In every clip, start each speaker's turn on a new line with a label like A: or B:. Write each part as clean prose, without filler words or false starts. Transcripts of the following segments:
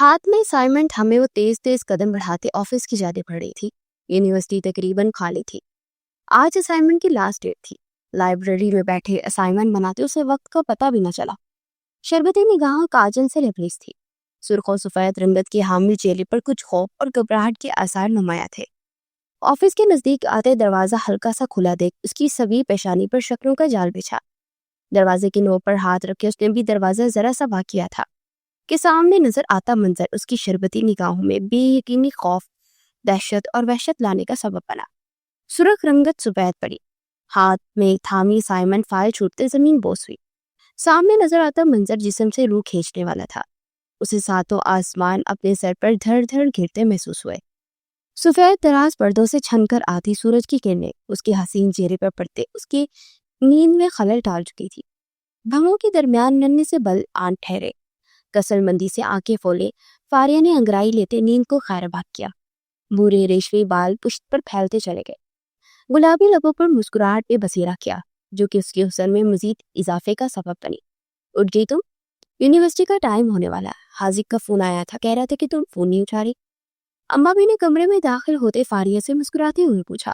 A: ہاتھ میں اسائنمنٹ ہمیں وہ تیز تیز قدم بڑھاتے آفس کی جانب بڑھ رہی تھی۔ یونیورسٹی تقریباً خالی تھی۔ آج اسائنمنٹ کی لاسٹ ڈیٹ تھی۔ لائبریری میں بیٹھے اسائنمنٹ بناتے اسے وقت کا پتہ بھی نہ چلا۔ شربتی نگاہ کاجل سے لبریز تھی۔ سرخ و سفید رنگت کی حامل چہرے پر کچھ خوف اور گھبراہٹ کے آثار نمایاں تھے۔ آفس کے نزدیک آتے دروازہ ہلکا سا کھلا دیکھ اس کی سبھی پیشانی پر شکلوں کا جال بچھا۔ دروازے کی نوک پر ہاتھ رکھے اس نے بھی دروازہ ذرا سا بھاگ کیا تھا کہ سامنے نظر آتا منظر اس کی شربتی نگاہوں میں بے یقینی خوف، دہشت اور وحشت لانے کا سبب بنا۔ سرخ رنگت سفید پڑی، ہاتھ میں تھامی سائمن فائل چھوٹتے زمین بوس ہوئی۔ سامنے نظر آتا منظر جسم سے روح کھینچنے والا تھا۔ اسے ساتوں آسمان اپنے سر پر دھڑ دھڑ گرتے محسوس ہوئے۔ سفید دراز پردوں سے چھن کر آتی سورج کی کرنیں اس کے حسین چہرے پر پڑتے اس کی نیند میں خلل ڈال چکی تھی۔ بھووں کے درمیان ننھے سے بل آن ٹھہرے۔ کسل مندی سے آنکھیں کھولے فاریہ نے انگڑائی لیتے نیند کو خیر بھاگ کیا۔ بھورے ریشمی بال پشت پر پھیلتے چلے گئے۔ گلابی لبوں پر مسکراہٹ پہ بسیرا کیا جو کہ اس کے حسن میں مزید اضافے کا سبب بنی۔ اٹھ گئی تم؟ یونیورسٹی کا ٹائم ہونے والا ہے۔ حاذق کا فون آیا تھا، کہہ رہا تھا کہ تم فون نہیں اٹھا رہی۔ اماں بھی نے کمرے میں داخل ہوتے فاریہ سے مسکراتے ہوئے پوچھا۔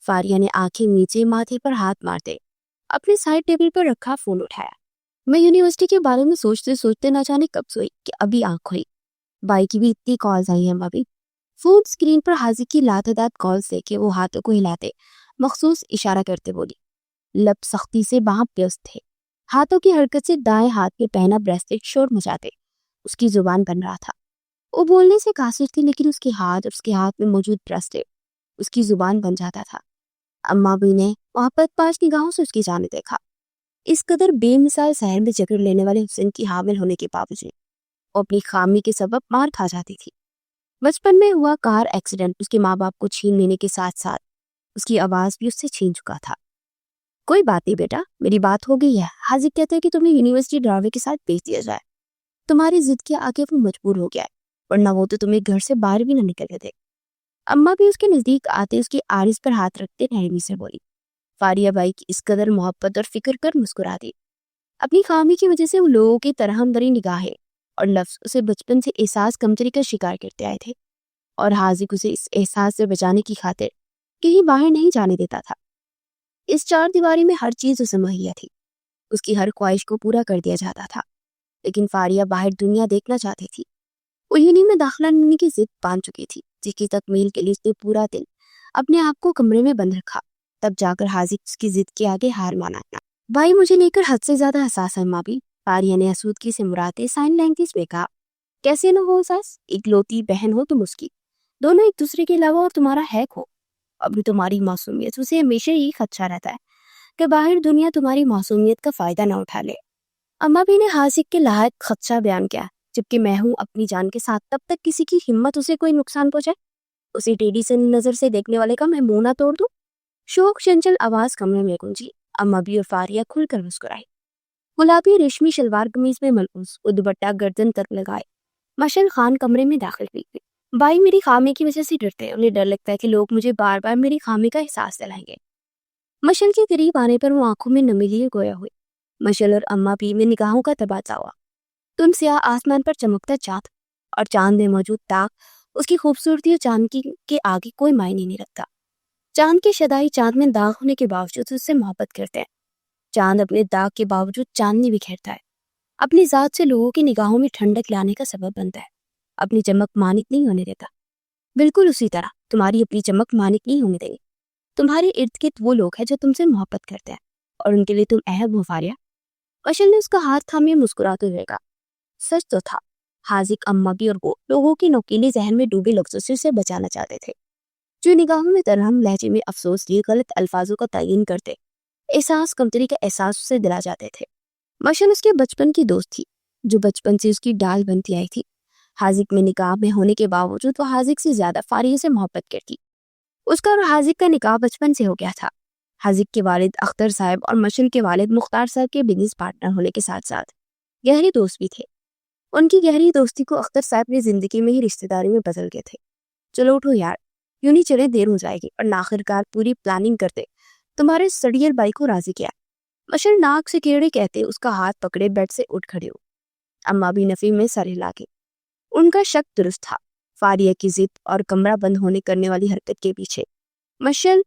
A: فاریہ نے آنکھیں نیچے ماتھے پر ہاتھ مارتے اپنے سائڈ ٹیبل پر رکھا فون اٹھایا۔ میں یونیورسٹی کے بارے میں سوچتے سوچتے نہ جانے کب سوئی کہ ابھی آنکھ کھلی۔ بائی کی بھی اتنی کالز آئی ہیں اماں بھی۔ فون اسکرین پر حاذق کی لاتعداد کالز دیکھے وہ ہاتھوں کو ہلاتے مخصوص اشارہ کرتے بولی۔ لب سختی سے باہم پیوست تھے۔ ہاتھوں کی حرکت سے دائیں ہاتھ میں پہنا بریسلیٹ شور مچاتے اس کی زبان بن رہا تھا۔ وہ بولنے سے قاصر تھی لیکن اس کے ہاتھ اور اس کے ہاتھ میں موجود بریسلیٹ اس کی زبان بن جاتا تھا۔ اماں بھی نے محبت پاش نگاہوں سے اس کی جانب دیکھا۔ اس قدر بے مثال سحر میں جکڑ لینے والے حسن کی حامل ہونے کے باوجود وہ اپنی خامی کے سبب مار کھا جاتی تھی۔ بچپن میں ہوا کار ایکسیڈنٹ اس کے ماں باپ کو چھین لینے کے ساتھ ساتھ اس کی آواز بھی اس سے چھین چکا تھا۔ کوئی بات نہیں بیٹا، میری بات ہو گئی ہے۔ حاذق کہتا ہے کہ تمہیں یونیورسٹی ڈراوے کے ساتھ بھیج دیا جائے۔ تمہاری ضد کے آگے وہ مجبور ہو گیا ہے، ورنہ وہ تو تمہیں گھر سے باہر بھی نہ نکلنے دے۔ اماں بھی اس کے نزدیک آتے اس کی آرز پر ہاتھ رکھتے نرمی سے بولی۔ فاریہ بائی کی اس قدر محبت اور فکر کر مسکرا دی۔ اپنی خامی کی وجہ سے وہ لوگوں کی ترہم بھری نگاہیں اور لفظ اسے بچپن سے احساس کمتری کا شکار کرتے آئے تھے، اور حاذق اسے اس احساس سے بچانے کی خاطر کہیں باہر نہیں جانے دیتا تھا۔ اس چار دیواری میں ہر چیز اسے مہیا تھی، اس کی ہر خواہش کو پورا کر دیا جاتا تھا، لیکن فاریہ باہر دنیا دیکھنا چاہتی تھی۔ وہ یونی میں داخلہ لینے کی ضد باندھ چکی تھی، جس کی تکمیل کے لیے اس نے پورا دن اپنے آپ کو کمرے میں بند رکھا، تب جا کر حاذق اس کی ضد کے آگے ہار مانا۔ بھائی مجھے لے کر حد سے زیادہ حساس ہے ماں بھی، فاریہ نے آسودگی سے مراتے سائن لینگویج میں کہا۔ کیسے نہ ہو حساس، اکلوتی بہن ہو تم اس کی، دونوں ایک دوسرے کے علاوہ اور تمہارا ہیک ہو۔ ابھی تمہاری معصومیت اسے ہمیشہ ہی خدشہ رہتا ہے کہ باہر دنیا تمہاری معصومیت کا فائدہ نہ اٹھا لے۔ اماں بھی نے حاذق کے لاحق خدشہ بیان کیا، جبکہ میں ہوں اپنی جان کے ساتھ تب تک کسی کی ہمت اسے کوئی نقصان پہنچائے اسے ٹیڑھی سے نظر سے دیکھنے والے کا میں منہ نہ توڑ دوں۔ شوق چنچل آواز کمرے میں گونجی۔ اماں بھی اور فاریہ کھل کر مسکرائی۔ گلابی ریشمی شلوار قمیض میں ملبوس وہ دوپٹہ گردن تک لگائے مشل خان کمرے میں داخل ہوئی۔ بھائی میری خامی کی وجہ سے ڈرتے ہیں، انہیں ڈر لگتا ہے کہ لوگ مجھے بار بار میری خامی کا احساس دلائیں گے۔ مشل کے قریب آنے پر وہ آنکھوں میں نمی لیے گویا ہوئی۔ مشل اور اماں بھی میں نگاہوں کا تبادلہ ہوا۔ تم سیاہ آسمان پر چمکتا چاند اور چاند میں موجود داغ اس کی خوبصورتی اور چاند کے آگے کوئی معنی نہیں رکھتا۔ چاند کے شدائی چاند میں داغ ہونے کے باوجود اس سے محبت کرتے ہیں۔ چاند اپنے داغ کے باوجود چاندنی بکھیرتا ہے، اپنی ذات سے لوگوں کی نگاہوں میں ٹھنڈک لانے کا سبب بنتا ہے، اپنی چمک مانک نہیں ہونے دیتا۔ بالکل اسی طرح تمہاری اپنی چمک مانک نہیں ہونے دیں گی۔ تمہارے ارد گرد وہ لوگ ہیں جو تم سے محبت کرتے ہیں اور ان کے لیے تم اہم ہو فاریہ۔ مشل نے اس کا ہاتھ تھامے مسکراتے ہوئے کہا۔ سچ تو تھا، حاذق، اماں بھی اور وہ لوگوں کی نوکیلی ذہن میں ڈوبے لفظوں سے اسے بچانا چاہتے تھے، جو نگاہوں میں ترہم، لہجے میں افسوس لیے غلط الفاظوں کا تعین کرتے احساس کمتری کا احساس اسے دلا جاتے تھے۔ مشل اس کے بچپن کی دوست تھی جو بچپن سے اس کی ڈال بنتی آئی تھی۔ حاذق میں نکاح میں ہونے کے باوجود وہ حاذق سے زیادہ فاریہ سے محبت کرتی۔ اس کا اور حاذق کا نکاح بچپن سے ہو گیا تھا۔ حاذق کے والد اختر صاحب اور مشل کے والد مختار صاحب کے بزنس پارٹنر ہونے کے ساتھ ساتھ گہری دوست بھی تھے۔ ان کی گہری دوستی کو اختر صاحب نے زندگی میں ہی رشتہ داری میں بدل گئے تھے۔ چلو اٹھو یار، یوں نہیں چلے دیر ہو جائے گی، اور آخرکار پوری پلاننگ کرتے تمہارے سڑیل بائی کو راضی کیا۔ مشل ناک سے کیڑے کہتے اس کا ہاتھ پکڑے بیڈ سے اٹھ کھڑے ہو۔ اماں بھی نفی میں سر ہلا کے ان کا شک درست تھا۔ فاریہ کی ضد اور کمرہ بند ہونے کرنے والی حرکت کے پیچھے مشعل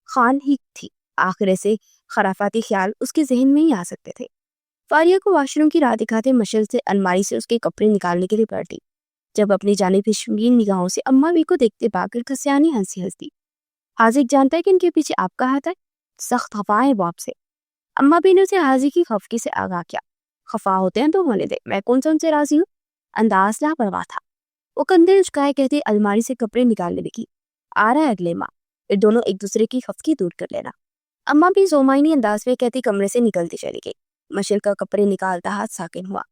A: خان ہی تھی۔ آخر ایسے خرافاتی خیال اس کے ذہن میں ہی آ سکتے تھے۔ فاریہ کو واش روم کی راہ دکھاتے مشعل سے الماری سے اس کے کپڑے نکالنے کے لیے بڑھتی، جب اپنی جانب شرمین نگاہوں سے اماں بھی کو دیکھتے پا کر کسیانی ہنسی۔ حاذق جانتا ہے کہ ان کے پیچھے آپ کا ہاتھ ہے، سخت خفا ہے وہ آپ سے۔ اماں بھی نے اسے حاذق کی خفگی سے آگاہ کیا۔ خفا ہوتے ہیں تو ہونے دے، میں کون سا ان سے راضی ہوں۔ انداز لاپرواہ تھا۔ وہ کندھے اچکائے کہتے الماری سے کپڑے نکالنے لگی، آ رہا ہے اگلے ماہ، پھر دونوں ایک دوسرے کی خفگی دور کر لینا۔ اماں بھی زومائنی انداز میں کہتی کمرے سے نکلتی چلی گئی۔ مشعل کا کپڑے نکالتا ہاتھ ساکن ہوا۔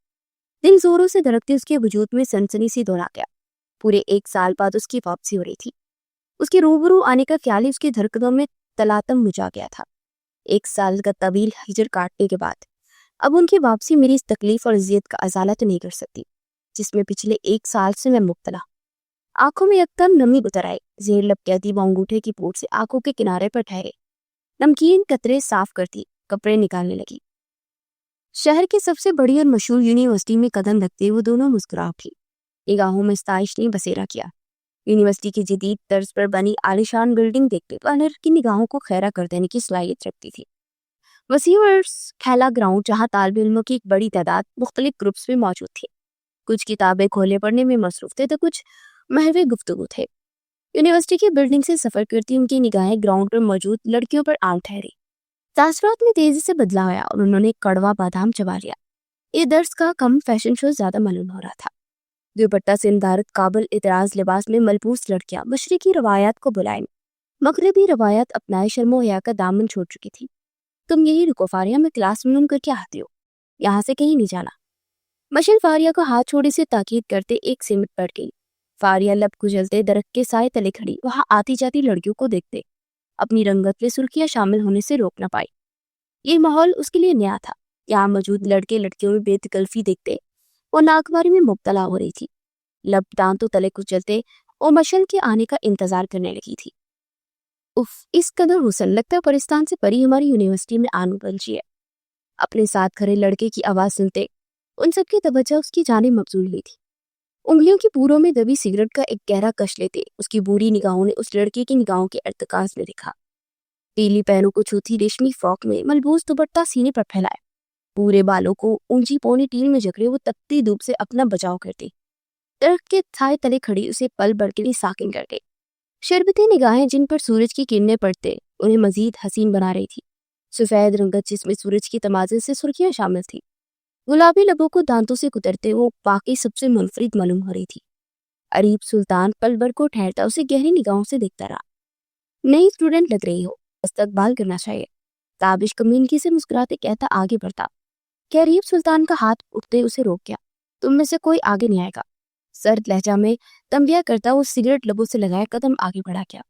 A: دل زوروں سے دھڑکتے اس کے وجود میں سنسنی سی دوڑا گیا۔ پورے 1 سال بعد اس کی واپسی ہو رہی تھی۔ اس کے روبرو آنے کا خیال ہی اس کی دھڑکنوں میں تلاتم مچا گیا تھا۔ 1 سال کا طویل ہجر کاٹنے کے بعد اب ان کی واپسی میری اس تکلیف اور اذیت کا ازالہ تو نہیں کر سکتی جس میں پچھلے 1 سال سے میں مبتلا۔ آنکھوں میں یکدم نمی اتر آئی، زیر لب کہتی وہ انگوٹھے کی پوٹ سے آنکھوں کے کنارے پر ٹھہرے، نمکین قطرے صاف کرتی کپڑے نکالنے لگی۔ شہر کی سب سے بڑی اور مشہور یونیورسٹی میں قدم رکھتے وہ دونوں مسکرا اٹھی۔ نگاہوں میں ستائش نے بسیرا کیا۔ یونیورسٹی کی جدید طرز پر بنی عالیشان بلڈنگ دیکھتے پانر کی نگاہوں کو خیرہ کر دینے کی صلاحیت رکھتی تھی۔ وسیع اور کھیلا گراؤنڈ جہاں طالب علموں کی ایک بڑی تعداد مختلف گروپس میں موجود تھے، کچھ کتابیں کھولے پڑھنے میں مصروف تھے تو کچھ محو گفتگو تھے۔ یونیورسٹی کی بلڈنگ سے سفر کرتی ان کی نگاہیں گراؤنڈ پر موجود لڑکیوں پر آن ٹھہری۔ تاثرات میں تیزی سے بدلاؤ آیا اور انہوں نے کڑوا بادام چبا لیا۔ یہ درس کا کم فیشن شو زیادہ معلوم ہو رہا تھا۔ دوپٹہ سے اندارت قابل اعتراض لباس میں ملبوس لڑکیاں مشرقی روایات کو بلائیں، مغربی روایات اپنائے شرم و حیا کا دامن چھوڑ چکی تھی۔ تم یہی رکو فاریہ، میں کلاس معلوم کر کے آتی ہو، یہاں سے کہیں نہیں جانا۔ مشعل فاریہ کو ہاتھ چھوڑے سے تاکید کرتے ایک سمت پڑ گئی۔ فاریہ لب کچلتے درخت کے سائے تلے کھڑی وہاں آتی جاتی لڑکیوں کو دیکھتے اپنی رنگت میں سرخیاں شامل ہونے سے روک نہ پائی۔ یہ ماحول اس کے لیے نیا تھا۔ یہاں موجود لڑکے لڑکیوں میں بے تکلفی دیکھتے وہ ناگواری میں مبتلا ہو رہی تھی۔ لب دانتوں تلے کچلتے وہ مشعل کے آنے کا انتظار کرنے لگی تھی۔ اف، اس قدر حسن، لگتا ہے پرستان سے پری ہماری یونیورسٹی میں آن پہنچی ہے۔ اپنے ساتھ کھڑے لڑکے کی آواز سنتے ان سب کی توجہ اس کی جانب مبذول ہوئی تھی۔ انگلیوں کی پوروں میں دبی سگریٹ کا ایک گہرا کش لیتے اس کی بوڑھی نگاہوں نے اس لڑکی کی نگاہوں کے ارتکاز میں دیکھا۔ پیلی پیروں کو چھوتی ریشمی فراک میں ملبوس دوپٹہ سینے پر پھیلائے، پورے بالوں کو اونچی پونی ٹیل میں جکڑے وہ تپتی دھوپ سے اپنا بچاؤ کرتی درخت کے تھائے تلے کھڑی اسے پل بھر کے لیے ساکن کر گئی۔ شربتی نگاہیں جن پر سورج کی کرنیں پڑتے انہیں مزید حسین بنا رہی تھی۔ سفید رنگت جس میں سورج کی تمازن سے سرخیاں شامل تھی، گلابی لبوں کو دانتوں سے کترتے وہ واقعی سب سے منفرد معلوم ہو رہی تھی۔ عریب سلطان پل بھر کو ٹھہرتا اسے گہری نگاہوں سے دیکھتا رہا۔ نئی اسٹوڈنٹ لگ رہی ہو، استقبال کرنا چاہیے، تابش کمیونٹی سے مسکراتے کہتا آگے بڑھتا۔ عریب سلطان کا ہاتھ اٹھتے اسے روک گیا۔ تم میں سے کوئی آگے نہیں آئے گا، سرد لہجہ میں تنبیہ کرتا وہ سگریٹ لبوں سے لگائے قدم آگے بڑھا گیا۔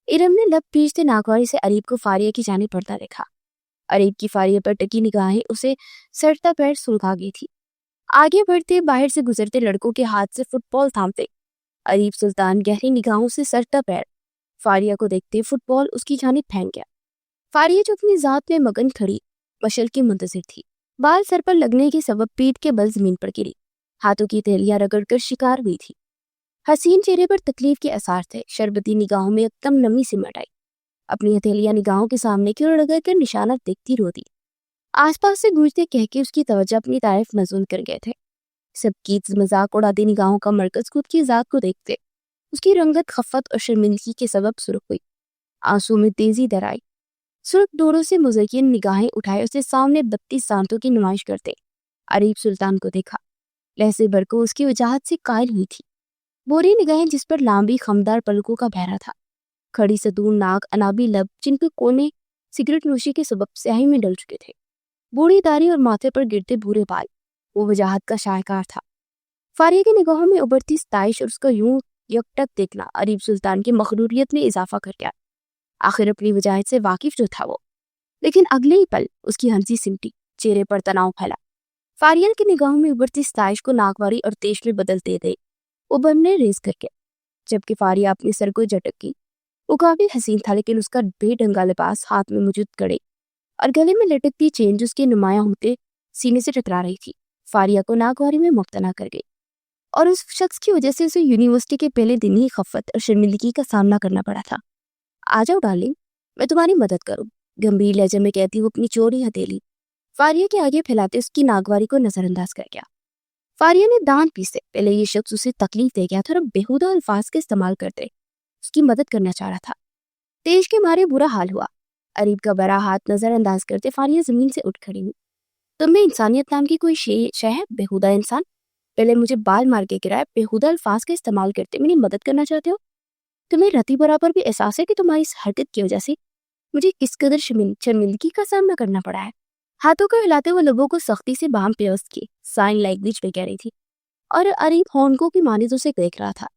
A: ارم نے لب پیچھتے ناگواری سے عریب کو فاریہ کی جانب بڑھتا دیکھا۔ عریب کی فاریہ پر ٹکی نگاہیں اسے سڑتا پیر سلگا گئی تھی۔ آگے بڑھتے باہر سے گزرتے لڑکوں کے ہاتھ سے فٹ بال تھامتے عریب سلطان گہری نگاہوں سے سڑتا پیر فاریہ کو دیکھتے فٹ بال اس کی جانب پھینک گیا۔ فاریہ جو اپنی ذات میں مگن کھڑی مشعل کی منتظر تھی، بال سر پر لگنے کے سبب پیٹ کے بل زمین پر گری، ہاتھوں کی تھیلیاں رگڑ کر شکار ہوئی تھی۔ حسین چہرے پر تکلیف کے اثار تھے، شربتی نگاہوں میں ایک دم نمی سمٹ آئی۔ اپنی ہتھیلیاں نگاہوں کے سامنے کی اور رگڑ کر نشانہ دیکھتی روتی۔ آس پاس سے گونجتے کہہ کے اس کی توجہ اپنی تعریف مضمون کر گئے تھے۔ سب کی مذاق اڑاتی نگاہوں کا مرکز خود کی ذات کو دیکھتے اس کی رنگت خفت اور شرمندگی کے سبب سرخ ہوئی، آنسوں میں تیزی در آئی۔ سرخ ڈوروں سے مزین نگاہیں اٹھائے اسے سامنے 32 سانتوں کی نمائش کرتے عریب سلطان کو دیکھا۔ لہسے بھر کو اس کی وجاہت سے قائل ہوئی تھی، بوری نگاہیں جس پر لامبی خمدار پلکوں کا بہرا تھا، کھڑی ستون ناک، انابی لب جن کے کونے سگریٹ نوشی کے سبب سیاہی میں ڈل چکے تھے، بوڑھی داڑھی اور ماتھے پر گرتے بھورے بال، وہ وجاہت کا شاہکار تھا۔ فاریہ کی نگاہوں میں ابھرتی ستائش اور اس کا یوں یکٹک دیکھنا عریب سلطان کی مغروریت میں اضافہ کر گیا۔ آخر اپنی وجاہت سے واقف جو تھا وہ، لیکن اگلے ہی پل اس کی ہنسی سمٹی، چہرے پر تناؤ پھیلا۔ فاریہ کی نگاہوں میں ابھرتی ستائش کو ناگواری اور تیش میں بدلتے دے وہ بمنے ریز کر کے، جبکہ فاریہ اپنے سر کو جھٹک گئی۔ وہ کافی حسین تھا لیکن اس کا بے ڈھنگا لباس ہاتھ میں موجود کڑے اور گلے میں لٹکتی چین جو اس کے نمایاں ہوتے سینے سے ٹکرا رہی تھی فاریہ کو ناگواری میں مبتلا کر گئی۔ اور اس شخص کی وجہ سے اسے یونیورسٹی کے پہلے دن ہی خفت اور شرمندگی کا سامنا کرنا پڑا تھا۔ آ جاؤ ڈارلنگ، میں تمہاری مدد کروں، گمبھیر لہجے میں کہتی وہ اپنی چوڑی ہتھیلی فاریہ کے آگے پھیلاتے اس کی ناگواری کو نظر انداز کر گیا۔ فاریہ نے دانت پیسے، پہلے یہ شخص اسے تکلیف دے گیا تھا اور اب بیہودہ الفاظ کے استعمال کرتے اس کی مدد کرنا چاہ رہا تھا۔ تیش کے مارے برا حال ہوا۔ اریب کا بڑا ہاتھ نظر انداز کرتے فاریہ زمین سے اٹھ کھڑی ہوئی۔ تم میں انسانیت نام کی کوئی شے ہے؟ بیہودہ انسان، پہلے مجھے بال مار کے گرایا، بیہودہ الفاظ کا استعمال کرتے میری مدد کرنا چاہتے ہو؟ تمہیں رتی برابر بھی احساس ہے کہ تمہاری اس حرکت کی وجہ سے مجھے کس قدر شرمندگی کا سامنا کرنا پڑا ہے؟ ہاتھوں کو ہلاتے ہوئے لبوں کو سختی سے باہم پیوست کی سائن لینگویج میں کہہ رہی تھی، اور اریب ہونکوں کی مانند اسے دیکھ رہا تھا۔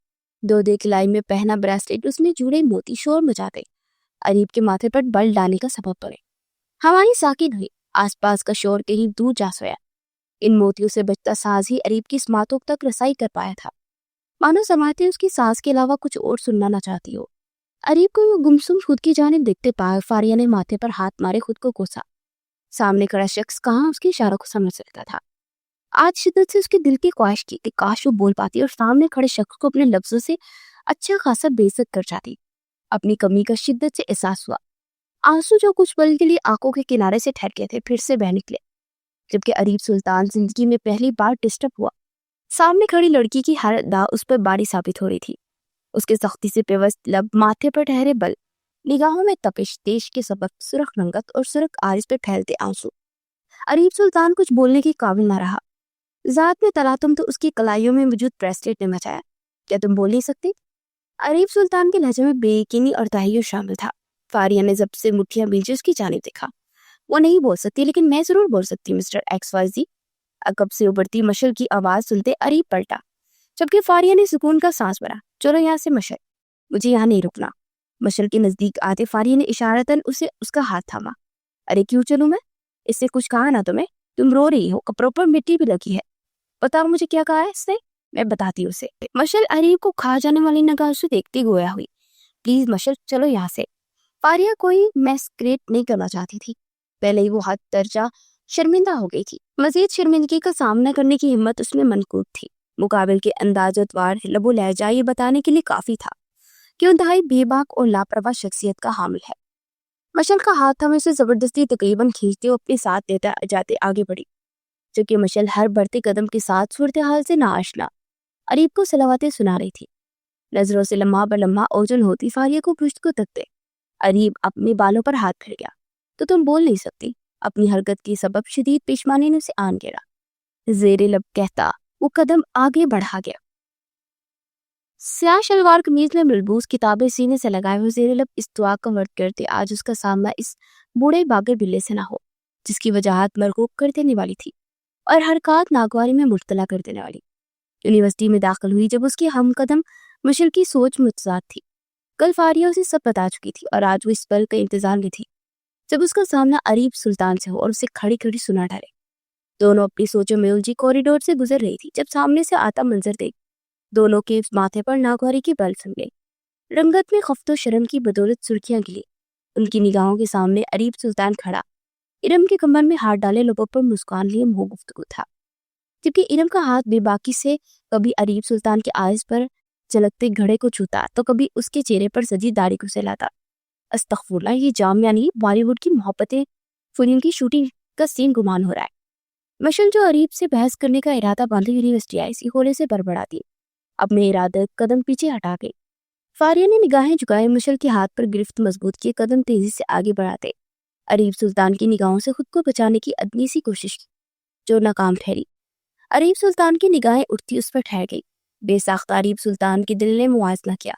A: دو کلائی میں پہنا بریسلیٹ اس میں جڑے موتی شور مچاتے اریب کے ماتھے پر بل ڈالنے کا سبب بنے۔ ہوائیں ساکن ہوئی، آس پاس کا شور کہیں دور جا سویا۔ ان موتیوں سے بچتا ساز ہی اریب کی سماعتوں تک رسائی کر پایا تھا، مانو سماعتیں اس کی ساز کے علاوہ کچھ اور سننا نہ چاہتی ہو۔ اریب کو وہ گمسم خود کی جانب دیکھتے پائے فاریہ نے ماتھے پر ہاتھ مارے خود کو کوسا۔ سامنے کھڑا شخص کہاں اس کے اشاروں کو سمجھ سکتا تھا۔ آج شدت سے اس کے دل کی خواہش کی کہ کاش وہ بول پاتی اور سامنے کھڑے شخص کو اپنے لفظوں سے اچھا خاصا بے عزت کر جاتی۔ اپنی کمی کا شدت سے احساس ہوا۔ آنسو جو کچھ پل کے لیے آنکھوں کے کنارے سے ٹھہر گئے تھے پھر سے بہہ نکلے، جبکہ اریب سلطان زندگی میں پہلی بار ڈسٹرب ہوا۔ سامنے کھڑی لڑکی کی ہر ادا اس پر باری ثابت ہو رہی تھی۔ اس کے سختی سے پیوست لب، ماتھے پر ٹھہرے بل، نگاہوں میں تپش، دیش کے سبب سرخ رنگت اور سرخ آرز پہ پھیلتے آنسو۔ اریب سلطان کچھ بولنے کے قابل نہ رہا۔ ذات میں تلاطم تو اس کی کلائیوں میں موجود بریسلیٹ نے مچایا۔ کیا تم بول نہیں سکتی؟ اریب سلطان کے لہجے میں بے یقینی اور تحیر شامل تھا۔ فاریہ نے ضبط سے مٹھیاں بیچے اس کی جانب دیکھا۔ وہ نہیں بول سکتی، لیکن میں ضرور بول سکتی مسٹر ایکس وائی زی۔ عقب سے ابھرتی مشل کی آواز سنتے اریب پلٹا، جبکہ فاریہ نے سکون کا سانس بھرا۔ چلو یہاں سے مشل، مجھے یہاں نہیں رکنا۔ مشل کے نزدیک آتے فاریہ نے اشارتاً اسے اس کا ہاتھ تھاما۔ ارے کیوں چلوں میں؟ اس سے کچھ کہا نہ تمہیں؟ تم رو رہی ہو، کپڑوں پر مٹی بھی لگی ہے۔ بتاؤ مجھے کیا کہا ہے اس نے؟ میں بتاتی اسے۔ مشل اریب کو کھا جانے والی نگاہ سے دیکھتی گویا ہوئی۔ پلیز مشل، چلو یہاں سے۔ فاریہ کوئی میسکریٹ نہیں کرنا چاہتی تھی، پہلے ہی وہ حد درجہ شرمندہ ہو گئی تھی۔ مزید شرمندگی کا سامنا کرنے کی ہمت اس میں منقوط تھی۔ مقابل کے اندازت وار لب و لہجہ یہ بتانے کے لیے کافی تھا کہ انتہائی بے باک اور لاپرواہ شخصیت کا حامل ہے۔ مشل کا ہاتھ تھامے اسے زبردستی تقریباً کھینچتے اور اپنے ساتھ لیتا جاتے آگے بڑھی، جبکہ مشل ہر بڑھتے قدم کے ساتھ صورتحال سے ناآشنا اریب کو صلواتیں سنا رہی تھی۔ نظروں سے لمحہ بہ لمحہ اوجھل ہوتی فاریہ کو پشت کو تکتے اریب اپنے بالوں پر ہاتھ پھیر گیا۔ تو تم بول نہیں سکتی؟ اپنی حرکت کی سبب شدید پیشمانی نے اسے آن گرا۔ زیر لب کہتا وہ قدم آگے بڑھا گیا۔ سیاہ شلوار قمیض میں ملبوس، کتابیں سینے سے لگائے ہوئے، زیر لب اس دعا کا ورد کرتے آج اس کا سامنا اس بوڑھے باگر بلے سے نہ ہو جس کی وجاہت مرغوب کر دینے والی تھی اور حرکات ناگواری میں مبتلا کر دینے والی۔ یونیورسٹی میں داخل ہوئی جب اس کی ہم قدم مشل کی سوچ متضاد تھی۔ کل فاریہ اسے سب بتا چکی تھی اور آج وہ اس پل کا انتظار میں تھی جب اس کا سامنا اریب سلطان سے ہو اور اسے کھڑی کھڑی سنا ڈالے۔ دونوں اپنی سوچوں میں الجھی کوریڈور سے گزر رہی تھی جب سامنے سے آتا منظر دیکھ دونوں کے ماتھے پر ناگواری کی بل سن گئی۔ رنگت میں خفت و شرم کی بدولت سرخیاں گلی۔ ان کی نگاہوں کے سامنے اریب سلطان کھڑا، ارم کے کمر میں ہاتھ ڈالے، لبوں پر مسکان لیے منہ گفتگو تھا، جبکہ ارم کا ہاتھ بے باکی سے کبھی اریب سلطان کے آئس پر جھلکتے گھڑے کو چھوتا تو کبھی اس کے چہرے پر سجی داڑھی کو سہلاتا۔ استغفراللہ، یہ جامعہ نہیں، بالی ووڈ کی محبتیں فلم کی شوٹنگ کا سین گمان ہو رہا ہے۔ مشل جو اریب سے بحث کرنے کا ارادہ باندھے یونیورسٹی آئی، اسی ہولے سے بڑبڑا دی، اپنے ارادے قدم پیچھے ہٹا گئی۔ فاریہ نے نگاہیں جھکائے، مشل کے ہاتھ پر گرفت مضبوط کیے، قدم تیزی سے آگے بڑھاتے اریب سلطان کی نگاہوں سے خود کو بچانے کی ادنی سی کوشش کی جو ناکام ٹھہری۔ اریب سلطان کی نگاہیں اٹھتی اس پر ٹھہر گئی۔ بے ساختہ اریب سلطان کے دل نے موازنہ کیا،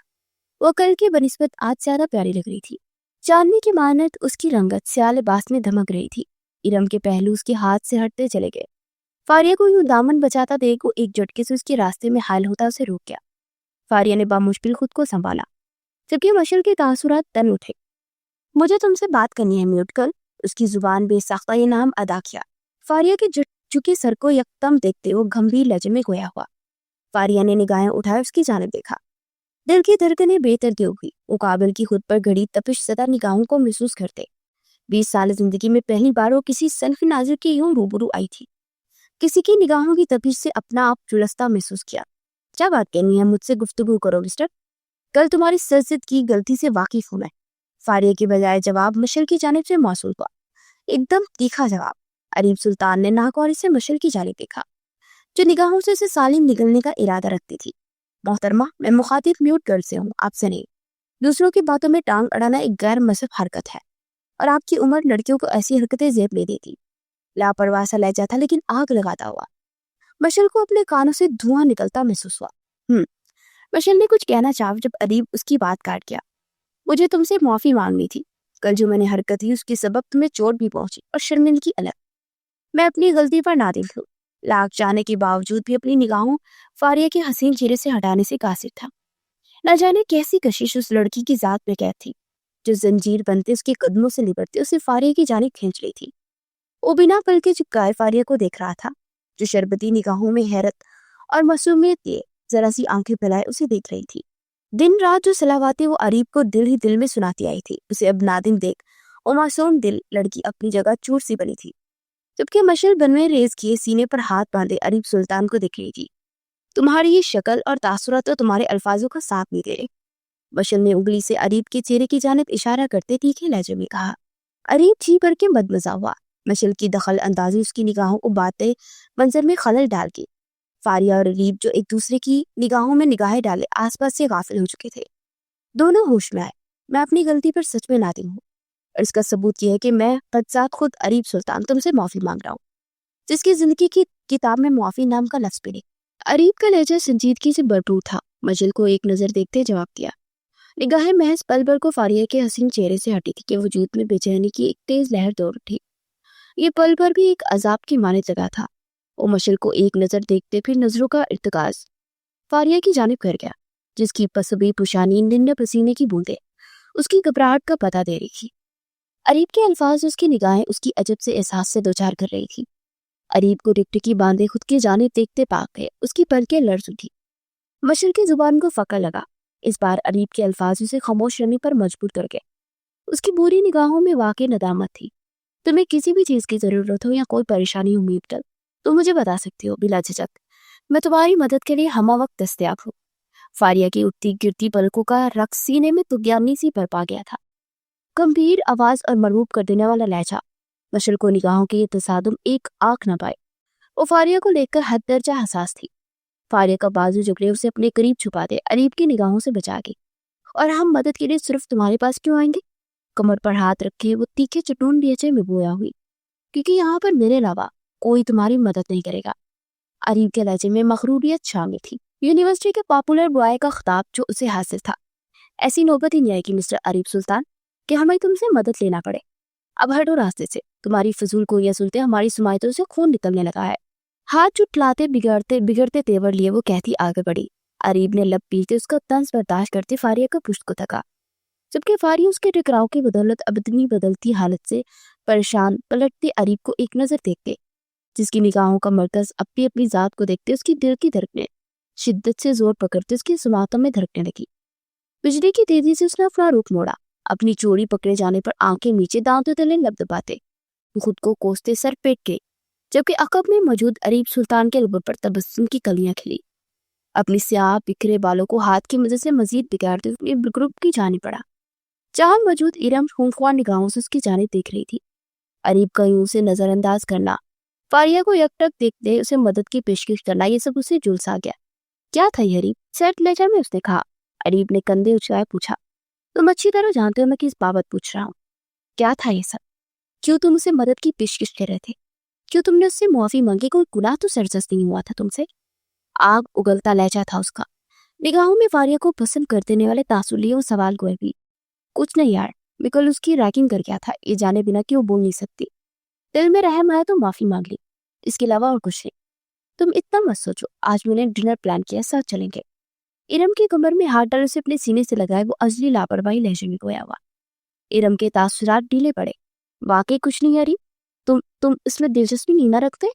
A: وہ کل کی بنسبت آج زیادہ پیاری لگ رہی تھی۔ چاندنی کی مانند اس کی رنگت سیاہ لباس میں دھمک رہی تھی۔ ارم کے پہلو اس کے ہاتھ سے ہٹتے چلے گئے۔ فاریہ کو یوں دامن بچاتا دیکھ وہ ایک جھٹکے سے اس کے راستے میں حائل ہوتا اسے روک گیا۔ فاریہ نے بامشکل خود کو سنبھالا، جبکہ مشل کے تاثرات تن اٹھے۔ مجھے تم سے بات کرنی ہے میوٹ کر، اس کی زبان بے ساختہ یہ نام ادا کیا۔ فاریہ کے جھکے سر کو یکدم دیکھتے وہ گمبھیر لہجے میں گویا ہوا۔ فاریہ نے نگاہیں اٹھائے اس کی جانب دیکھا، دل کی دھڑکنیں بے ترتیب ہوئی۔ مقابل کی خود پر گھڑی تپش زدہ نگاہوں کو محسوس کرتے 20 سال زندگی میں پہلی بار وہ کسی صنف ناظر کے یوں روبرو آئی تھی، کسی کی نگاہوں کی تپش سے اپنا آپ جلستہ محسوس کیا۔ کیا بات کہنی ہے مجھ سے گفتگو کرو مسٹر، کل تمہاری سرزد کی غلطی سے واقف ہوں میں۔ فاریہ کے بجائے جواب مشل کی جانب سے موصول ہوا، ایک دم تیکھا جواب۔ اریب سلطان نے ناگواری سے مشل کی جانب دیکھا جو نگاہوں سے اسے سالم نگلنے کا ارادہ رکھتی تھی۔ محترمہ، میں مخاطب میوٹ گرل سے ہوں، آپ سے نہیں۔ دوسروں کی باتوں میں ٹانگ اڑانا ایک غیر مذہب حرکت ہے اور آپ کی عمر لڑکیوں کو ایسی حرکتیں زیب لے دیتی۔ لاپرواہ سا لہجہ تھا لیکن آگ لگاتا ہوا۔ مشل کو اپنے کانوں سے دھواں نکلتا محسوس ہوا۔ مشل نے کچھ کہنا چاہا جب اریب اس کی بات کاٹ گیا۔ مجھے تم سے معافی مانگنی تھی، کل جو میں نے حرکت کی اس کے سبب تمہیں چوٹ بھی پہنچی اور شرمندگی الگ۔ میں اپنی غلطی پر نادم ہوں، لاکھ چاہنے کے باوجود بھی اپنی نگاہوں فاریہ کے حسین چہرے سے ہٹانے سے قاصر تھا۔ نہ جانے کیسی کشش اس لڑکی کی ذات میں قید تھی جو زنجیر بنتے اس کے قدموں سے لپٹتے اسے فاریہ کی جانب کھینچ رہی تھی۔ وہ بنا پل کے چپکائے فاریہ کو دیکھ رہا تھا جو شربتی نگاہوں میں حیرت اور معصومیت لیے ذرا سی آنکھیں پھیلائے اسے دیکھ رہی تھی۔ دن رات جو صلواتیں وہ اریب کو دل ہی دل میں سناتی آئی تھی، اسے اب نادم دیکھ وہ معصوم دل لڑکی اپنی جگہ چور سی بنی تھی۔ جبکہ مشل بنوے ریز کیے سینے پر ہاتھ باندھے اریب سلطان کو دیکھ رہی تھی۔ تمہاری یہ شکل اور تاثرات تو تمہارے الفاظوں کا ساتھ نہیں دے رہے، مشل نے انگلی سے اریب کے چہرے کی جانب اشارہ کرتے تیکھے لہجے میں کہا۔ اریب جی بھر کے بدمزہ ہوا۔ مشل کی دخل اندازی اس کی نگاہوں کو باتیں منظر میں خلل ڈال گئی۔ فاریہ اور اریب جو ایک دوسرے کی نگاہوں میں نگاہیں ڈالے آس پاس سے غافل ہو چکے تھے، دونوں ہوش میں آئے۔ میں اپنی غلطی پر سچ میں نادم ہوں اور اس کا ثبوت یہ ہے کہ میں قد ذات خود اریب سلطان تم سے معافی مانگ رہا ہوں، جس کی زندگی کی کتاب میں معافی نام کا لفظ بھی نہیں۔ اریب کا لہجہ سنجیدگی سے بھرپور تھا۔ مشل کو ایک نظر دیکھتے جواب دیا۔ نگاہیں محض پل بھر کو فاریہ کے حسین چہرے سے ہٹی تھی کہ وجود میں بے چینی کی ایک تیز لہر دوڑ اٹھی۔ یہ پل بھر بھی ایک عذاب کی مانند لگا تھا۔ وہ مشل کو ایک نظر دیکھتے پھر نظروں کا ارتکاز فاریہ کی جانب کر گیا جس کی پسبی پشانی ننھے پسینے کی بوندیں اس کی گھبراہٹ کا پتہ دے رہی تھی۔ اریب کے الفاظ اس کی نگاہیں اس کی عجب سے احساس سے دوچار کر رہی تھی۔ اریب کو ٹکٹکی باندھے خود کی جانب دیکھتے پاک گئے، اس کی پلکیں لرز اٹھی۔ مشل کی زبان کو فقر لگا۔ اس بار اریب کے الفاظ اسے خاموش رہنے پر مجبور کر گئے۔ اس کی بری نگاہوں میں واقع ندامت تھی۔ تمہیں کسی بھی چیز کی ضرورت ہو یا کوئی پریشانی ہو میبتل، تو مجھے بتا سکتی ہو بلا جھجک، میں تمہاری مدد کے لیے ہمہ وقت دستیاب ہوں۔ فاریہ کی اٹھتی گرتی پلکوں کا رقص سینے میں طغیانی سی برپا گیا تھا۔ گمبھیر آواز اور مرعوب کر دینے والا لہجہ۔ مشل کو نگاہوں کے یہ تصادم ایک آنکھ نہ پائے۔ وہ فاریہ کو دیکھ کر حد درجہ حساس تھی۔ فاریہ کا بازو جکڑے اسے اپنے قریب چھپا دے اریب کی نگاہوں سے بچا گئی۔ اور ہم مدد کے لیے صرف تمہارے پاس کیوں آئیں گے؟ کمر پر ہاتھ رکھے وہ تیکھے چٹون لہجے میں بویا ہوئی، کیونکہ یہاں پر میرے علاوہ کوئی تمہاری مدد نہیں کرے گا۔ اریب کے لہجے میں مغروریت شامل تھی، یونیورسٹی کے پاپولر بوائے کا خطاب جو اسے حاصل تھا۔ ایسی نوبت ہی نہیں آئے گی مسٹر اریب سلطان کہ ہمیں تم سے مدد لینا پڑے۔ اب ہٹو راستے سے، تمہاری فضول گوئیاں سنتے ہماری سماعتوں سے خون نکلنے لگا ہے۔ ہاتھ جھٹلاتے بگڑتے تیور لیے وہ کہتی آگے بڑھی۔ اریب نے لب پیتے اس کا طنز برداشت کرتے فاریہ کا پشت کو تکا، جبکہ فاریہ اس کے ٹکراؤ کی بدولت ابدنی بدلتی حالت سے پریشان پلٹتے اریب کو ایک نظر دیکھتے جس کی نگاہوں کا مرکز اپنی اپنی ذات کو دیکھتے اس کی دل کی دھڑکنیں شدت سے زور پکڑتے اس کی سماعتوں میں دھڑکنے لگی۔ بجلی کی تیزی سے اس نے اپنا رخ موڑا، اپنی چوری پکڑے جانے پر آنکھیں نیچے دانتوں تلے لب دباتے خود کو کوستے سر پیٹ گئی، جبکہ عقب میں موجود اریب سلطان کے لبوں پر تبسم کی کلیاں کھلی۔ اپنی سیاہ بکھرے بالوں کو ہاتھ کی مدد سے مزید بگاڑتے اپنے گروپ کی جانب پڑا، جہاں موجود ارم خونخوار نگاہوں سے اس کی جانب دیکھ رہی تھی۔ اریب کا یوں سے نظر انداز کرنا، فاریہ کو یک ٹک دیکھتے اسے مدد کی پیشکش کرنا، یہ سب اسے جلسا گیا۔ کیا تھا یہ اریب؟ سیٹ لہجہ میں اس نے کہا۔ اریب نے کندھے اچھلائے پوچھا، تم اچھی طرح جانتے ہو میں کس بابت پوچھ رہا ہوں۔ کیا تھا یہ سب؟ کیوں تم اسے مدد کی پیشکش کر رہے تھے؟ کیوں تم نے اس سے معافی مانگی؟ کوئی گناہ تو سرزد نہیں ہوا تھا تم سے؟ آگ اگلتا لہجہ تھا اس کا، نگاہوں میں فاریہ کو پسند کر دینے والے تاثر و سوال گوئے بھی۔ کچھ نہیں یار، میں کل اس کی ریکنگ کر گیا تھا، یہ جانے بنا کہ وہ بول نہیں سکتی۔ دل میں رحم آیا تو معافی مانگ لی، اس کے علاوہ اور کچھ نہیں۔ تم اتنا مت سوچو، آج میں نے ڈنر پلان کیا، ساتھ چلیں گے۔ ارم کے کمر میں ہاتھ ڈال اسے اپنے سینے سے لگائے وہ ازلی لاپرواہی لہجے میں گویا ہوا۔ ارم کے تاثرات ڈھیلے پڑے۔ واقعی کچھ نہیں اریب، تم اس میں دلچسپی نہیں نہ رکھتے؟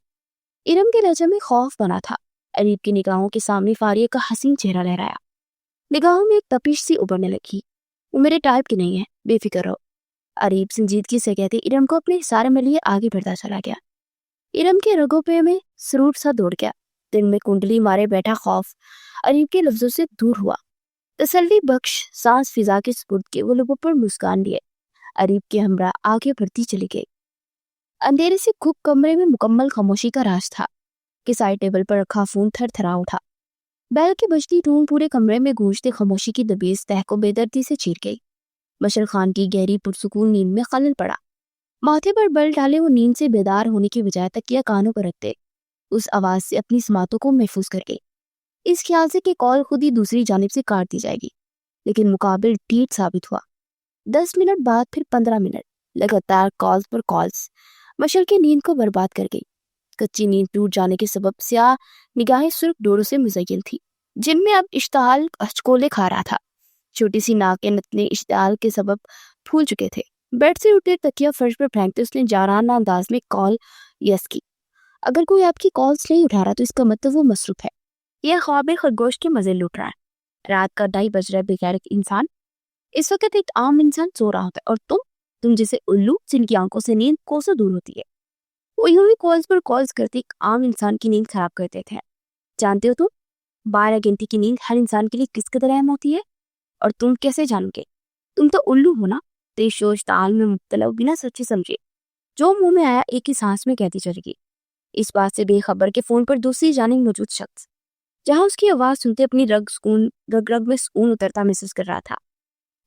A: ارم کے لہجے میں خوف بنا تھا۔ اریب کی نگاہوں کے سامنے فاریہ کا حسین چہرہ لہرایا، نگاہوں میں ایک تپش سی ابھرنے لگی۔ وہ میرے ٹائپ کی نہیں ہے، بے فکر رہو۔ اریب سنجیدگی سے کہتے ارم کو اپنے اشارے میں لیے آگے بڑھتا چلا گیا۔ ارم کے رگوں پہ میں سرور سا دوڑ گیا، دل میں کنڈلی مارے بیٹھا خوف اریب کے لفظوں سے دور ہوا۔ تسلی بخش سانس فضا کے سپرد کے وہ لبوں پر مسکان لیے اریب کے ہمراہ آگے بڑھتی چلی گئی۔ اندھیرے سے گھپ کمرے میں مکمل خاموشی کا راز تھا کہ سائڈ ٹیبل پر رکھا فون تھر تھرا اٹھا۔ بیل کی بجتی ٹون پورے کمرے میں گونجتے خاموشی کی دبیز تہ کو بے دردی سے چیر گئی۔ مشل خان کی گہری پرسکون نیند میں خلل پڑا۔ ماتھے پر بل ڈالے وہ نیند سے بیدار ہونے کی بجائے تکیہ کانوں پر رکھتے اس آواز سے اپنی سماعتوں کو محفوظ کر گئی، اس خیال سے کہ کال خود ہی دوسری جانب سے کاٹ دی جائے گی، لیکن مقابل ٹیٹ ثابت ہوا۔ 10 منٹ بعد پھر 15 منٹ لگاتار کالز پر کالز مشل کی نیند کو برباد کر گئی۔ کچی نیند ٹوٹ جانے کے سبب سیاہ نگاہیں سرخ ڈوروں سے مزین تھی جن میں اب اشتعال ہچکولے کھا رہا تھا۔ چھوٹی سی ناک کے نتنے اشتعال کے سبب پھول چکے تھے۔ بیڈ سے اٹھتے تکیہ فرش پر پھینکتے اس نے جارحانہ انداز میں کال یس کی۔ اگر کوئی آپ کی کالز نہیں اٹھا رہا تو اس کا مطلب وہ مصروف ہے، یہ خواب خرگوش کے مزے لوٹ رہا ہے۔ رات کا 2:30 بج رہا ہے بغیر انسان۔ اس وقت ایک عام انسان سو رہا ہوتا ہے اور تم جیسے الو جن کی آنکھوں سے نیند کوسوں دور ہوتی ہے، وہ یوں ہی کالز پر کالز کرتے ایک عام انسان کی نیند خراب کر دیتے ہیں۔ جانتے ہو تم 12 گھنٹے کی نیند ہر انسان کے لیے کس قدر اہم ہوتی ہے؟ اور تم کیسے جانو گے؟ تم تو الو ہو نا، تیز شوش تعال میں مبتلا ہو بنا سچی سمجھے جو منہ میں آیا ایک ہی سانس میں کہتی چلے گی۔ اس بات سے بے خبر کے فون پر دوسری جانب موجود شخص جہاں اس کی آواز سنتے اپنی رگ میں سکون اترتا محسوس کر رہا تھا،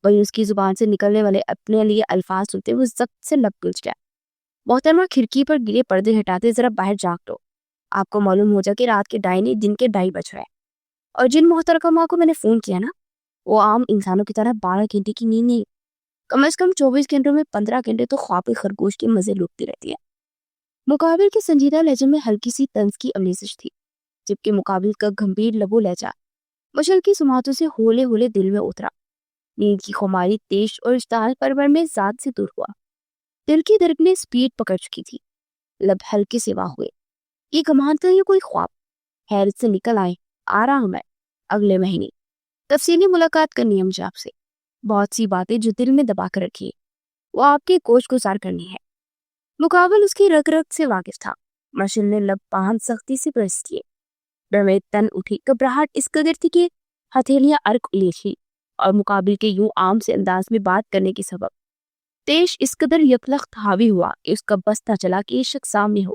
A: وہی اس کی زبان سے نکلنے والے اپنے لیے الفاظ سنتے وہ زخم سے لب گلچ گیا۔ محترمہ کھڑکی پر گرے پردے ہٹاتے ذرا باہر جھانک دو، آپ کو معلوم ہو جائے کہ رات کے 2:30 نہیں دن کے 2:30 بج رہے ہیں، اور جن محترمہ کو میں نے فون کیا نا وہ عام انسانوں کی طرح 12 گھنٹے کی نیند نہیں، کم از کم 24 گھنٹوں میں 15 گھنٹے تو خواب خرگوش کے مزے لوٹتی رہتی ہے۔ مقابل کے سنجیدہ لہجے میں ہلکی سی طنز کی امیزش تھی، جبکہ مقابل کا گھمبیر لبو لہجہ مشل کی سماعتوں سے ہولے ہولے دل میں اترا۔ نیند کی خماری تیز اور اشتعال پرور میں ذات سے دور ہوا۔ دل کی دھڑکنیں سپیڈ پکڑ چکی تھی، لب ہلکے سوا ہوئے۔ یہ گمان تھا یہ کوئی خواب؟ حیرت سے نکل آئے، آ رہا ہوں میں اگلے مہینے، تفصیلی ملاقات کرنی ہے مجھے آپ سے، بہت سی باتیں جو دل میں دبا کر رکھی وہ آپ کے گوش گزار کرنی ہے۔ مقابل اس کی رگ رگ سے واقف تھا۔ مشل نے لب پان سختی سے پریس کیے، میں تن اٹھی، گھبراہٹ اس قدر تھی کہ ہتھیلیاں ارک لیچھی، اور مقابل کے یوں عام سے انداز میں بات کرنے کے سبب تیش اس قدر یکلخت حاوی ہوا کہ اس کا بس نہ چلا کہ یہ شخص سامنے ہو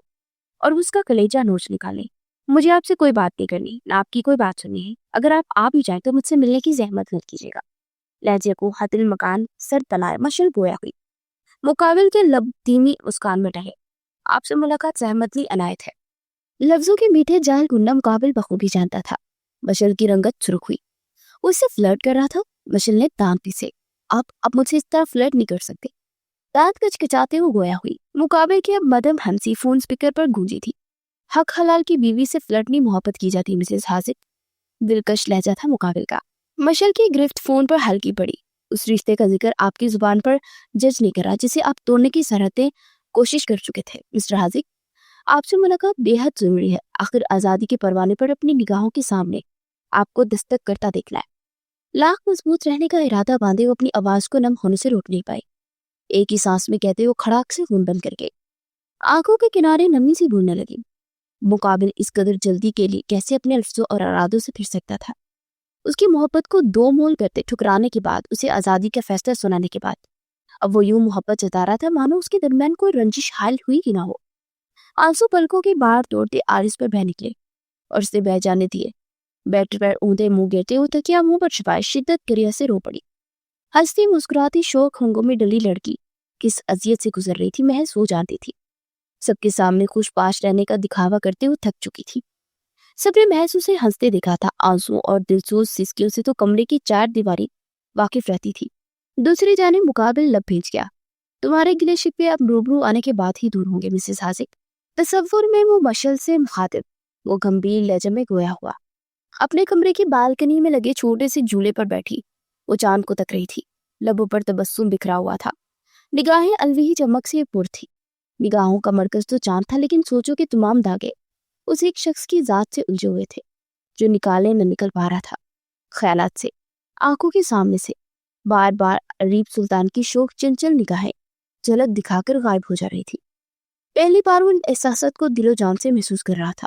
A: اور اس کا کلیجہ نوچ نکالے۔ مجھے آپ سے کوئی بات نہیں کرنی، نہ آپ کی کوئی بات سننی ہے، اگر آپ آ بھی جائیں تو مجھ سے ملنے کی زحمت نہ کیجیے گا۔ لہجے کو حد المکان سر تلائے مشل گویا ہوئی۔ مقابل کے لب دھیمی مسکان میں ڈھلے، آپ سے ملاقات زحمت لی عنایت ہے۔ لفظوں کے میٹھے جال گنڈا مقابل بخوبی جانتا تھا۔ مشل کی رنگت سرخ ہوئی، وہ اس سے فلرٹ کر رہا تھا۔ مشل نے دانت پیسے، آپ مجھ سے اس طرح فلرٹ نہیں کر سکتے، دانت کچکچاتے ہوئے گویا ہوئی۔ مقابل کی اب مدم ہمسی فون سپیکر پر گونجی تھی۔ حق حلال کی بیوی سے فلرٹنی محبت کی جاتی مسز حاذق، دلکش لہجہ تھا مقابل کا۔ مشل کی گرفت فون پر ہلکی پڑی۔ اس رشتے کا ذکر آپ کی زبان پر جج نہیں کرا جسے آپ توڑنے کی سرحدیں کوشش کر چکے تھے۔ مسٹر حاذق، آپ سے ملاقات بے حد ضروری ہے، آخر آزادی کے پروانے پر اپنی نگاہوں کے سامنے آپ کو دستک کرتا دیکھنا ہے۔ لاکھ مضبوط رہنے کا ارادہ باندھے وہ اپنی آواز کو نم ہونے سے روک نہیں پائی۔ ایک ہی سانس میں کہتے وہ کھڑاک سے خون بند کر گئے، آنکھوں کے کنارے نمی سی بھولنے لگی۔ مقابل اس قدر جلدی کے لیے کیسے اپنے الفاظوں اور ارادوں سے پھر سکتا تھا؟ اس کی محبت کو دو مول کرتے ٹھکرانے کے بعد، اسے آزادی کا فیصلہ سنانے کے بعد، اب وہ یوں محبت جتا رہا تھا مانو اس کے درمیان کوئی رنجش حائل ہوئی ہی نہ ہو۔ آنسو پلکوں کی باہر توڑتے آرس پر بہ نکلے اور اسے بہ جانے دیے۔ بیٹر پر اونتے منہ گرتے وہ تکیا منہ پر چھپائے شدت کریا سے رو پڑی۔ ہنستی مسکراتی شوق ہنگوں میں ڈلی لڑکی کس اذیت سے گزر رہی تھی محض وہ جانتی تھی۔ سب کے سامنے خوش پاش رہنے کا دکھاوا کرتے وہ تھک چکی تھی۔ سب نے محض اسے ہنستے دیکھا تھا۔ آنسو اور دلسوز سسکیوں سے تو کمرے کی 4 دیواری واقف رہتی تھی۔ دوسری جانب مقابل لب بھیج گیا، تمہارے گلے شکوے اب روبرو آنے کے بعد ہی دور ہوں گے مسز حاذق۔ تصور میں وہ مشل سے مخاطب، وہ گمبھیر لہجے میں گویا ہوا، اپنے کمرے کی بالکنی میں لگے چھوٹے سے جھولے پر بیٹھی وہ چاند کو تک رہی تھی۔ لبوں پر تبسم بکھرا ہوا تھا، نگاہیں الوہی چمک سے پر تھی۔ نگاہوں کا مرکز تو چاند تھا، لیکن سوچوں کے تمام داغے اس ایک شخص کی ذات سے الجھے ہوئے تھے جو نکالے نہ نکل پا رہا تھا۔ خیالات سے، آنکھوں کے سامنے سے بار بار اریب سلطان کی شوق چنچل نگاہیں جھلک دکھا کر غائب ہو جا رہی تھی۔ پہلی بار وہ ان احساسات کو دل و جان سے محسوس کر رہا تھا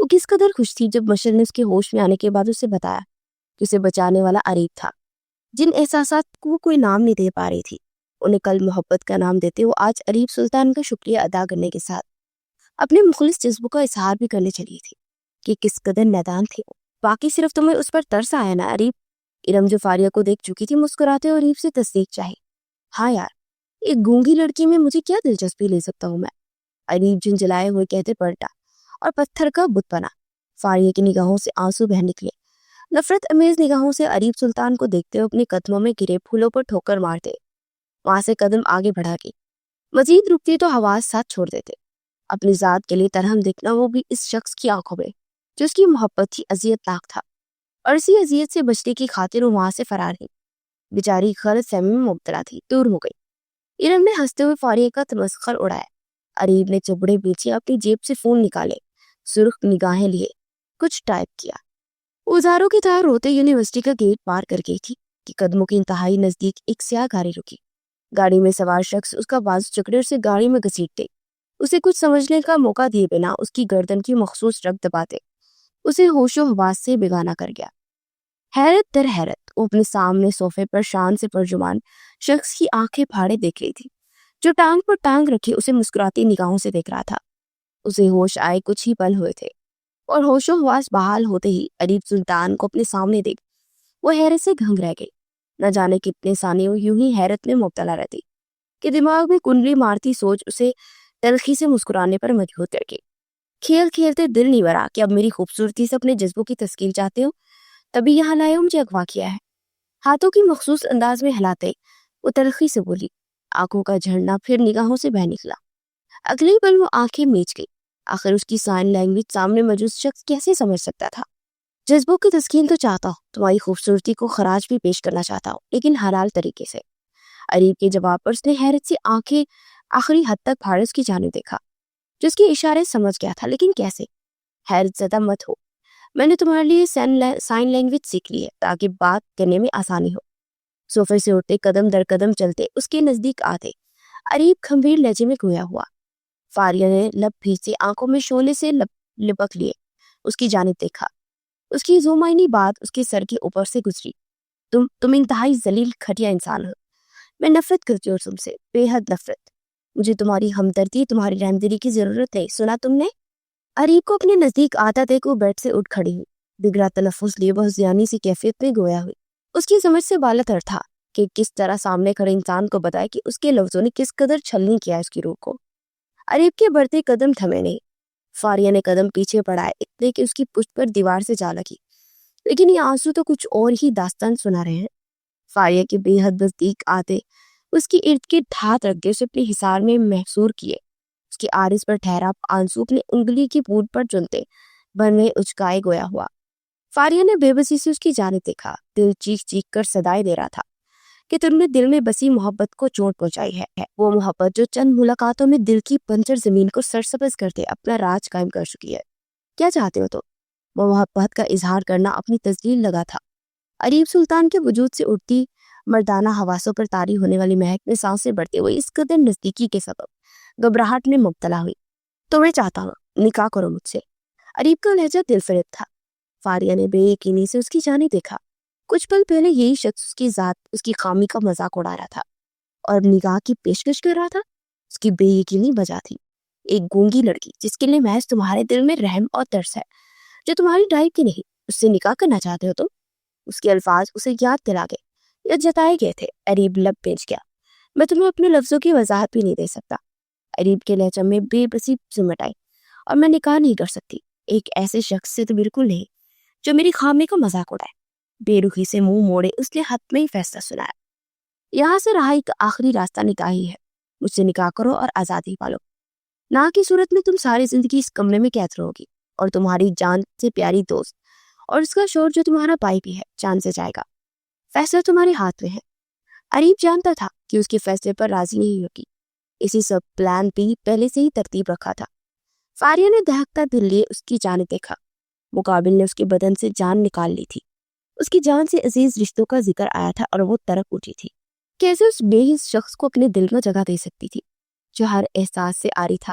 A: وہ کس قدر خوش تھی جب مشل نے اس کے ہوش میں آنے کے بعد اسے بتایا کہ اسے بچانے والا عریب تھا. جن احساسات کو وہ کوئی نام نہیں دے پا رہی تھی انہیں کل محبت کا نام دیتے وہ آج عریب سلطان کا شکریہ ادا کرنے کے ساتھ اپنے مخلص جذبوں کا اظہار بھی کرنے چلی تھی کہ کس قدر نادان تھے وہ. باقی صرف تمہیں اس پر ترس آیا نا عریب؟ ارم جو فاریہ کو دیکھ چکی تھی مسکراتے اور عریب سے تصدیق چاہی. ہاں یار، ایک گونگی لڑکی میں مجھے کیا دلچسپی لے سکتا ہوں میں؟ عریب جھنجھلائے ہوئے کہتے پلٹا اور پتھر کا بت بنا. فاریہ کی نگاہوں سے آنسو بہہ نکلے. نفرت امیز نگاہوں سے عریب سلطان کو دیکھتے ہوئے اپنے قدموں میں گرے پھولوں پر ٹھوکر مارتے وہاں سے قدم آگے بڑھا گئی. مزید رکتی تو حواس ساتھ چھوڑ دیتے. اپنی ذات کے لیے ترہم دیکھنا، وہ بھی اس شخص کی آنکھوں میں جو اس کی محبت تھی اذیت ناک تھا، اور اسی اذیت سے بچنے کی خاطر وہ وہاں سے فرار ہوئی. بیچاری غلط فہمی میں مبتلا تھی، دور ہو گئی. ارم نے ہنستے ہوئے فاریہ کا تمسخر اڑایا. عریب نے چبڑے پیچھے اپنی جیب سے فون نکالے، سرخ نگاہیں لیے کچھ ٹائپ کیا. اوزاروں کی طرح روتے یونیورسٹی کا گیٹ پار کر گئی تھی کہ قدموں کی انتہائی نزدیک ایک سیاہ گاڑی رکی. گاڑی میں سوار شخص اس کا بازو چکڑے اسے گاڑی میں گھسیٹتے، اسے کچھ سمجھنے کا موقع دیے بنا اس کی گردن کی مخصوص رگ دباتے اسے ہوش و حواس سے بیگانہ کر گیا. حیرت در حیرت وہ اپنے سامنے صوفے پر شان سے پرجمان شخص کی آنکھیں پھاڑے دیکھ رہی تھی جو ٹانگ پر ٹانگ رکھے اسے مسکراتی نگاہوں سے دیکھ رہا تھا. اسے ہوش آئے کچھ ہی پل ہوئے تھے اور ہوش و حواس بحال ہوتے ہی عریب سلطان کو اپنے سامنے دیکھ وہ حیرت سے گھنگ رہ گئی. نہ جانے کتنے ثانیے وہ یوں ہی حیرت میں مبتلا رہتی کہ دماغ میں کنڈلی مارتی سوچ اسے تلخی سے مسکرانے پر مجبور کر گئی. کھیل کھیلتے دل نہیں بھرا کہ اب میری خوبصورتی سے اپنے جذبوں کی تسکین چاہتے ہو، تبھی یہاں لائے ہو مجھے اغوا کیا ہے. ہاتھوں کی مخصوص انداز میں ہلاتے وہ تلخی سے بولی. آنکھوں کا جھرنا پھر نگاہوں سے بہہ نکلا. اگلی پل وہ آنکھیں میچ گئی. آخر اس کی سائن لینگویج سامنے موجود شخص کیسے سمجھ سکتا تھا؟ جذبوں کی تسکین تو چاہتا ہوں، تمہاری خوبصورتی کو خراج بھی پیش کرنا چاہتا ہوں، لیکن حلال طریقے سے. عریب کے جواب پر اس نے حیرت سے آنکھیں آخری حد تک پھاڑے اس کی جانب دیکھا جو اس کے اشارے سمجھ گیا تھا. لیکن کیسے؟ حیرت زدہ مت ہو، میں نے تمہارے لیے سائن لینگویج سیکھ لی ہے تاکہ بات کرنے میں آسانی ہو. صوفے سے اٹھتے قدم در قدم چلتے اس کے نزدیک آتے عریب گھمبیر لہجے میں گویا ہوا. فاریہ نے لب بھیجتے آنکھوں میں شعلے سے لپک لیے اس کی جانب دیکھا. اس کی زومائنی بات اس کے سر کے اوپر سے گزری. تم انتہائی ذلیل گھٹیا انسان ہو. میں نفرت کرتی ہوں تم سے، بے حد نفرت. مجھے تمہاری ہمدردی، تمہاری رحمدلی کی ضرورت ہے، سنا تم نے؟ عریب کو اپنے نزدیک آتا دیکھ وہ بیڈ سے اٹھ کھڑی ہوئی. بگڑا تلفظ لیے بہت زیانی سی کیفیت میں گویا ہوئی. اس کی سمجھ سے بالا تر تھا کہ کس طرح سامنے کھڑے انسان کو بتائے کہ اس کے لفظوں نے کس قدر چھلنی کیا اس کی روح کو. عریب کے بڑھتے قدم تھمے نہیں. فاریہ نے قدم پیچھے بڑھائے اتنے کہ اس کی پشت پر دیوار سے جا لگی. لیکن یہ آنسو تو کچھ اور ہی داستان سنا رہے ہیں. فاریہ کے بے حد نزدیک آتے اس کی ارد گرد ہاتھ رکھ کے اسے اپنے حصار میں محصور کیے. اس کے عارض پر ٹھہرا آنسو اپنے انگلی کی پوٹ پر چنتے بن میں اچکائے گویا ہوا. فاریہ نے بے بسی سے اس کی جانب دیکھا. دل چیخ چیخ کر صدائے دے رہا تھا کہ تم نے دل میں بسی محبت کو چوٹ پہنچائی ہے. وہ محبت جو چند ملاقاتوں میں دل کی بنجر زمین کو سرسبز کرتے اپنا راج قائم کر چکی ہے. کیا چاہتے ہو تو؟ وہ محبت کا اظہار کرنا اپنی تذلیل لگا تھا. عریب سلطان کے وجود سے اٹھتی مردانہ حواسوں پر طاری ہونے والی مہک میں سانسیں بڑھتے ہوئے اس قدر نزدیکی کے سبب گھبراہٹ میں مبتلا ہوئی. تو میں چاہتا ہوں نکاح کرو مجھ سے. عریب کا لہجہ دل فریب تھا. فاریہ نے بے یقینی سے اس کی جانب دیکھا. کچھ پل پہلے یہی شخص اس کی ذات، اس کی خامی کا مذاق اڑا رہا تھا اور نگاہ کی پیشکش کر رہا تھا. اس کی بے یقینی وجہ تھی ایک گونگی لڑکی جس کے لیے محض تمہارے دل میں رحم اور ترس ہے، جو تمہاری ٹائپ کی نہیں. اس سے نکاح کرنا چاہتے ہو تم؟ اس کے الفاظ اسے یاد دلا گئے یا جتائے گئے تھے. عریب لب پیچ گیا. میں تمہیں اپنے لفظوں کی وضاحت بھی نہیں دے سکتا. عریب کے لہجے میں بے بسی سمٹ آئی. اور میں نکاح نہیں کر سکتی ایک ایسے شخص سے، تو بالکل نہیں جو میری خامی کا مذاق اڑائے. بے رخی سے منہ موڑے اس نے حد میں ہی فیصلہ سنایا. یہاں سے رہا ایک آخری راستہ نکاح ہی ہے. مجھ سے نکاح کرو اور آزادی پالو. نہ کی صورت میں تم ساری زندگی اس کمرے میں قید رہو گی اور تمہاری جان سے پیاری دوست اور اس کا شوہر جو تمہارا بھائی بھی ہے جان سے جائے گا. فیصلہ تمہارے ہاتھ میں ہے. عریب جانتا تھا کہ اس کے فیصلے پر راضی نہیں ہوگی. اسی سب پلان بھی پہلے سے ہی ترتیب رکھا تھا. فاریہ نے دہکتا دل لیے اس کی جانب دیکھا. مقابل نے اس کے بدن سے جان نکال لی تھی. اس کی جان سے عزیز رشتوں کا ذکر آیا تھا اور وہ تڑپ اٹھی تھی. کیسے اس بے حس شخص کو اپنے دل میں جگہ دے سکتی تھی جو ہر احساس سے آری تھا.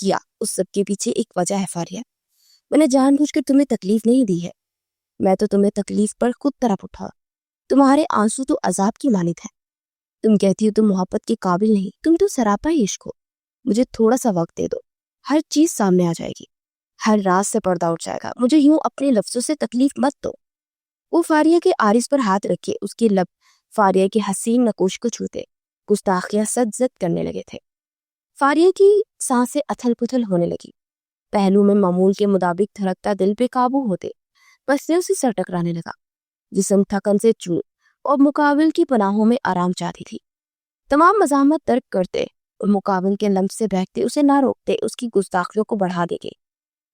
A: کیا اس سب کے پیچھے ایک وجہ ہے فاریہ. میں نے جان بوجھ کر تمہیں تکلیف نہیں دی ہے. میں تو تمہیں تکلیف پر خود طرف اٹھا. تمہارے آنسو تو عذاب کی مانند ہے. تم کہتی ہو تم محبت کے قابل نہیں, تم تو سراپا عشق ہو. مجھے تھوڑا سا وقت دے دو, ہر چیز سامنے آ جائے گی, ہر راز سے پردہ اٹھ جائے گا. مجھے یوں اپنے لفظوں سے تکلیف مت دو. وہ فاریہ کے عارض پر ہاتھ رکھے اس کے لب فاریہ کے حسین نقوش کو چھوتے گستاخیاں سد زد کرنے لگے تھے. فاریہ کی سانسیں اتھل پتھل ہونے لگی. پہلو میں معمول کے مطابق دھڑکتا دل بے قابو ہوتے بس اسے سر ٹکرانے لگا. جسم تھکن سے چور اور مقابل کی پناہوں میں آرام چاہتی تھی. تمام مزاحمت ترک کرتے اور مقابل کے لمس سے بہکتے اسے نہ روکتے اس کی گستاخیوں کو بڑھا دے گے.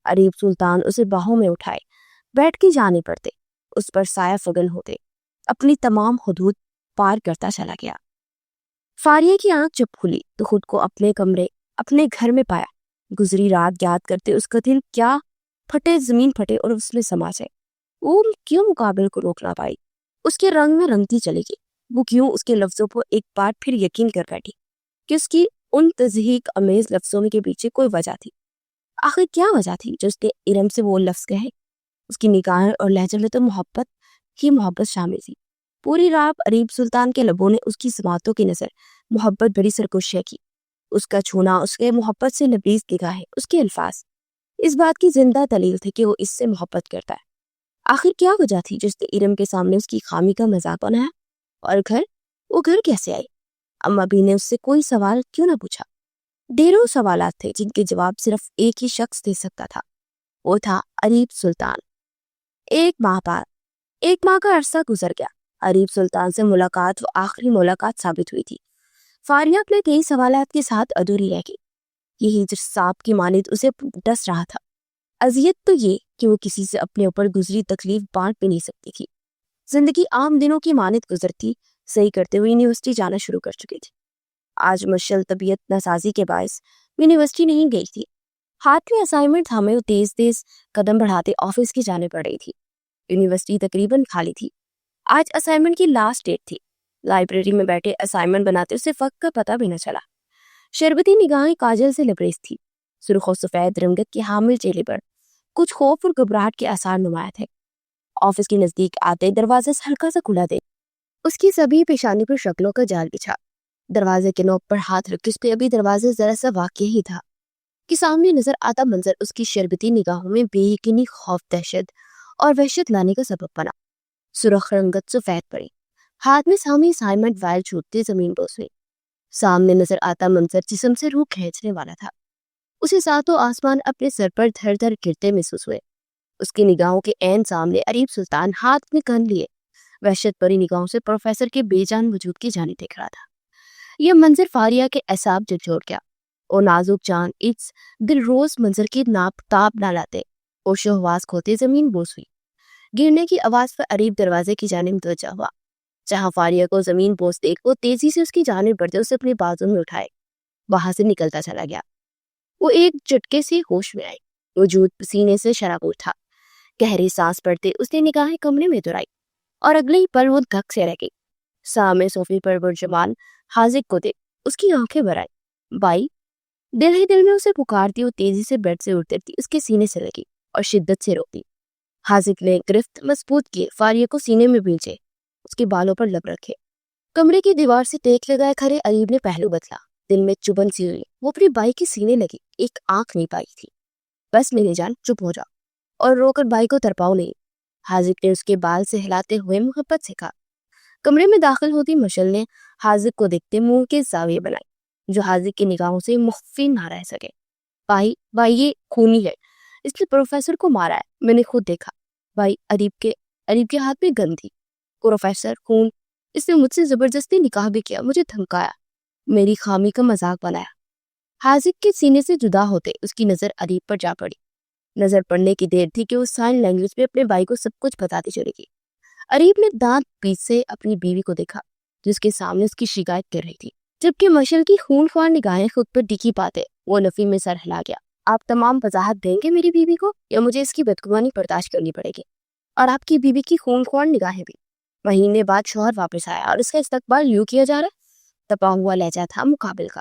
A: عریب سلطان اسے باہوں میں اٹھائے بیٹھ کے جانے پڑتے, اس پر سایہ فگن ہوتے, اپنی تمام حدود پار کرتا چلا گیا. فاریہ کی آنکھ جب کھلی تو خود کو اپنے کمرے اپنے گھر میں پایا. گزری رات یاد کرتے اس کا دل کیا پھٹے زمین پھٹے اور اس میں سما جائے. وہ کیوں مقابل کو روک نہ پائی, اس کے رنگ میں رنگتی چلے گی. وہ کیوں اس کے لفظوں پر ایک بار پھر یقین کر بیٹھی کہ اس کی ان تضحیک امیز لفظوں کے پیچھے کوئی وجہ تھی. آخر کیا وجہ تھی جو اس کے ارم سے وہ لفظ کہے؟ اس کی نگاہیں اور لہجے میں تو محبت ہی محبت شامل تھی. پوری رات عریب سلطان کے لبوں نے اس کی سماعتوں کی نظر محبت بڑی سرکشی کی. اس کا چھونا, اس کے محبت سے لبریز نگاہیں, اس کے الفاظ اس بات کی زندہ دلیل تھے کہ وہ اس سے محبت کرتا ہے. آخر کیا وجہ تھی جس نے ارم کے سامنے اس کی خامی کا مذاق بنایا؟ اور وہ گھر کیسے آئی؟ اما بھی نے اس سے کوئی سوال کیوں نہ پوچھا؟ ڈھیروں سوالات تھے جن کے جواب صرف ایک ہی شخص دے سکتا تھا, وہ تھا عریب سلطان. ایک ماہ کا عرصہ گزر گیا. عریب سلطان سے ملاقات وہ آخری ملاقات ثابت ہوئی تھی. فاریہ اپنے کئی سوالات کے ساتھ ادھوری رہ گئی. یہی جو سانپ کی مانند اسے ڈس رہا تھا. اذیت تو یہ کہ وہ کسی سے اپنے اوپر گزری تکلیف بانٹ بھی نہیں سکتی تھی. زندگی عام دنوں کی مانند گزرتی صحیح کرتے ہوئے یونیورسٹی جانا شروع کر چکی تھی. آج مشل طبیعت ناسازی کے باعث یونیورسٹی نہیں گئی تھی. ہاتھ میں اسائنمنٹ تھامے وہ تیز تیز قدم بڑھاتے آفس کی جانے پڑ رہی تھی. یونیورسٹی تقریباً خالی تھی. آج اسائنمنٹ کی لاسٹ ڈیٹ تھی. لائبریری میں بیٹھے اسائنمنٹ بناتے اسے وقت کا پتہ بھی نہ چلا. شربتی نگاہیں کاجل سے لبریز تھی. سرخ و سفید رنگت کے حامل چہرے پر کچھ خوف اور گھبراہٹ کے آثار نمایاں تھے. آفس کے نزدیک آتے دروازے سے ہلکا سا کھلا دے اس کی سبھی پیشانی پر شکلوں کا جال بچھا. دروازے کے نوک پر ہاتھ رکھ اس پہ ابھی دروازے ذرا سا واقع ہی تھا کہ سامنے نظر آتا منظر اس کی شربتی نگاہوں میں بے یقینی, خوف, دہشت اور وحشت لانے کا سبب بنا. سرخ رنگت سفید پڑی, ہاتھ میں سامنے اسائنمنٹ فائل چھوٹتے زمین بوس ہوئی. سامنے نظر آتا منظر جسم سے روح کھینچنے والا تھا. اسے ساتوں آسمان اپنے سر پر دھر دھر گرتے محسوس ہوئے. اس کی نگاہوں کے عین سامنے عریب سلطان ہاتھ میں کن لیے وحشت بھری نگاہوں سے پروفیسر کے بے جان وجود کی جانب دیکھ رہا تھا. یہ منظر فاریہ کے اعصاب جھنجھوڑ گیا اور نازک جان اس دل روز منظر کی ناپ تاب نہ لاتے اور شہواز کھوتے زمین بوس ہوئی. گرنے کی آواز پر عریب دروازے کی جانب متوجہ ہوا. جہاں فاریہ کو زمین بوس دیکھ وہ تیزی سے اس کی جانب بڑھتے اسے اپنے بازو میں اٹھائے وہاں سے نکلتا چلا گیا. وہ ایک جھٹکے سے ہوش میں آئی. وجود پسینے سے شرابور تھا. گہری سانس پڑتے اس نے نگاہیں کمرے میں دہرائی اور اگلے ہی پل وہ دھک سے رہ گئی. سامنے صوفے پر برجمان حاذق کو دیکھ اس کی آنکھیں بھر آئی. بائی دل ہی دل میں اسے پکارتی وہ تیزی سے بیڈ سے اترتی اس کے سینے سے لگی اور شدت سے روکتی. حاذق نے گرفت مضبوط کیے فاریہ کو سینے میں بھیجے, اس کے بالوں پر لب رکھے. کمرے کی دیوار سے ٹیک لگائے کھڑے عریب نے پہلو بدلا. دل میں چبھن سی ہوئی. وہ اپنی بائی کی سینے لگی, ایک آنکھ نہیں پائی تھی. بس میری جان چپ ہو جا اور رو کر بائی کو ترپاؤ نہیں, حاذق نے اس کے بال سے ہلاتے ہوئے محبت سے کہا. کمرے میں داخل ہوتی مشل نے حاذق کو دیکھتے منہ کے زاویے بنائے جو حاذق کی نگاہوں سے مخفی نہ رہ سکے. بائی یہ خونی ہے, اس نے پروفیسر کو مارا ہے, میں نے خود دیکھا. بائی عریب کے ہاتھ میں گن تھی. پروفیسر خون, اس نے مجھ سے زبردستی نکاح بھی کیا, مجھے دھمکایا, میری خامی کا مذاق بنایا. حاذق کے سینے سے جدا ہوتے اس کی نظر عریب پر جا پڑی. نظر پڑنے کی دیر تھی کہ وہ سائن لینگویج میں اپنے بھائی کو سب کچھ بتاتی چلے گی. عریب نے دانت پیچ سے اپنی بیوی کو دیکھا جس کے سامنے اس کی شکایت کر رہی تھی, جبکہ مشل کی خون خوار نگاہیں خود پر ٹکی پاتے وہ نفی میں سر ہلا گیا. آپ تمام وضاحت دیں گے میری بیوی کو یا مجھے اس کی بدگمانی برداشت کرنی پڑے گی؟ اور آپ کی بیوی کی خون خوار نگاہیں بھی. مہینے بعد شوہر واپس آیا اور اس کا استقبال یوں کیا جا رہا. تپا ہوا لہجہ تھا مقابل کا.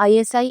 A: ISI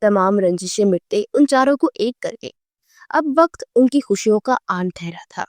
A: تمام رنجشیں مٹتے ان چاروں کو ایک کر کے اب وقت ان کی خوشیوں کا آن ٹھہرا تھا۔